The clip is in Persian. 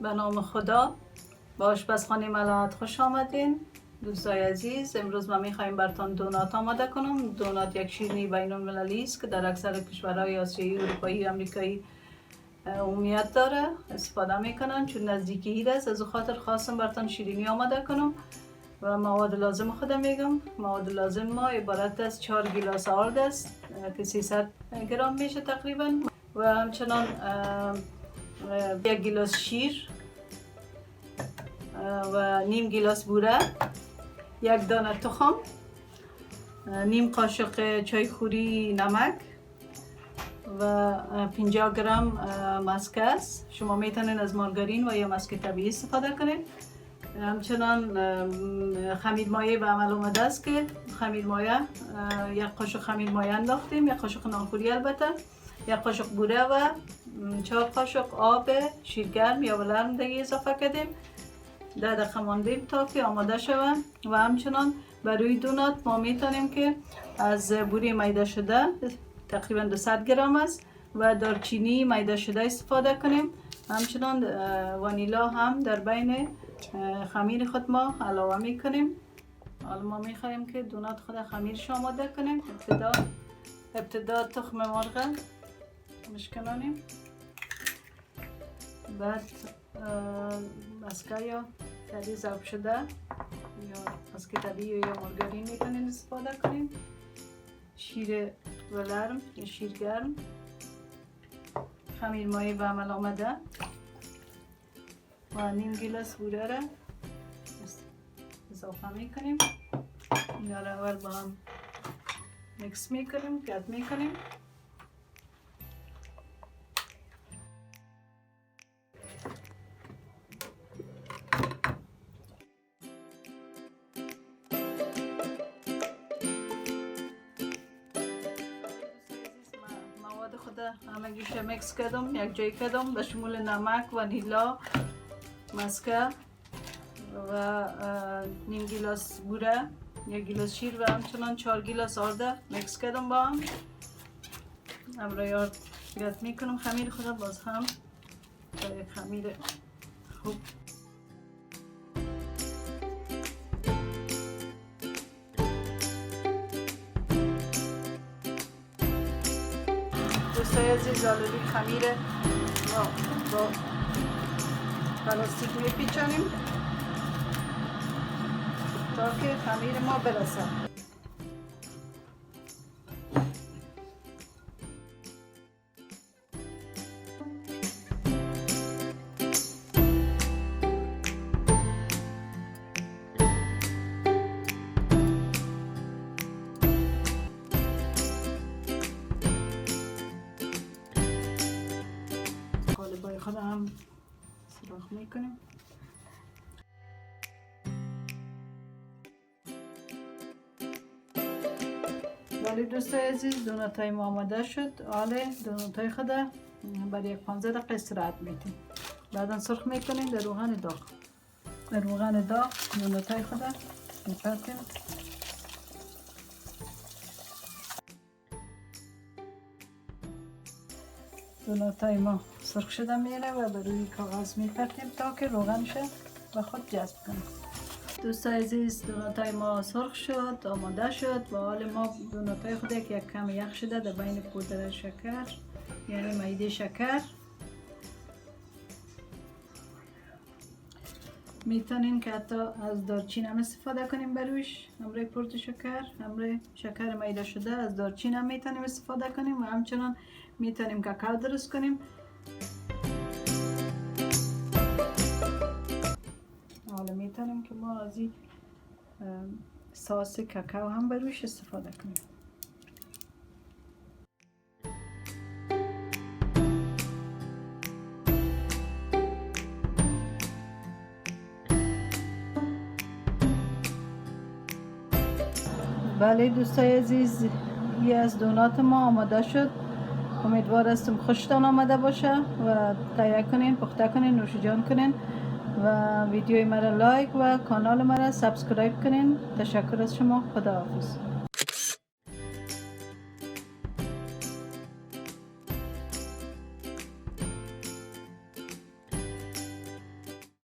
به نام خدا. به آشپزخانه ملحت خوش آمدین دوستای عزیز. امروز ما میخوایم براتون دونات آماده کنم. دونات یک شیرینی بین المللی است که در اکثر کشورهای آسیایی، اروپایی، آمریکایی عمومیت داره، استفاده میکنن چون نزدیکی عید است. از خاطر خواستم براتون شیرینی آماده کنم و مواد لازم خودم میگم. مواد لازم ما عبارت از 4 گیلاس آرد است که 300 گرم میشه تقریبا، و همچنان 1 گیلاس شیر و نیم گیلاس بوره، 1 دانه تخم، نیم قاشق چایخوری نمک و 50 گرم مسکه است. شما میتونید از مارگارین و یا مسک طبیعی استفاده کنید. همچنان خمیر مایه به عمل اومده است که خمیر مایه 1 قاشق خمیر مایه انداختیم، 1 قاشق نانخوری البته، 1 قاشق بوره و 4 قاشق آب شیرگرم یا ولرم دیگه اضافه کردیم. 10 دقیقه ماندیم تا که آماده شود. و همچنان برای دونات ما میتونیم که از بوره میده شده تقریبا 200 گرم است و دارچینی میده شده استفاده کنیم. همچنان وانیلا هم در بین خمیر خود ما علاوه میکنیم. حالا ما میخوایم که دونات خود خمیرش آماده کنیم. ابتدا تخم مرغ مشکنانیم، بعد مسکه یا کدی ذوب شده یا مسک طبیعی یا مارگارین میتونیم استفاده کنیم، شیر ولرم یا شیرگرم، خمیر مایه به عمل آمده و نیم گیلاس بوره را اضافه میکنیم. اینا را اول با هم میکس میکنیم، قطع میکنیم. همه جوشه میکس کردم، یک جای کردم به شمول نمک، وانیلا، مسکه و نیم گیلاس بوره، 1 گیلاس شیر و همچنان 4 گیلاس آرد میکس کردم با هم. امروز آرد گرد میکنم خمیر خودم باز هم تا یک خمیر خوب. دوستای عزیز، آلودی خمیر با پلاستیک میپیچانیم تا که خمیر ما برسه. قالبای خود هم سراخ میکنیم. ولی دوستای عزیز، دوناتای ما آماده شد. حالا دوناتای خود برای 15 دقیقه استراحت میدیم. بعدا سرخ میکنیم در روغن داغ. در روغن داغ دوناتای خود میپرتیم. دوناتای ما سرخ شده میره و بر روی کاغذ میپرتیم تا که روغنش به خود جذب کنه. دوستای عزیز، دوناتای ما سرخ شد، آماده شد و حال ما دوناتای خود که یک کم یخ شده در بین پودر شکر یعنی میده شکر میتونین که حتی از دارچین هم استفاده کنیم برویش، همراه پودر شکر، همراه شکر میده شده از دارچین هم میتونیم استفاده کنیم و همچنان میتونیم کاکائو درست کنیم. حالا میتونیم که ما از این ساس کاکائو هم برویش استفاده کنیم. بله دوستای عزیز، این از دونات ما آماده شد. امیدوار هستم خوشتان آمده باشه و تهیه کنین، پخته کنین، نوش جان کنین و ویدیوی مرا لایک و کانال مرا سابسکرایب کنین. تشکر از شما. خداحافظ.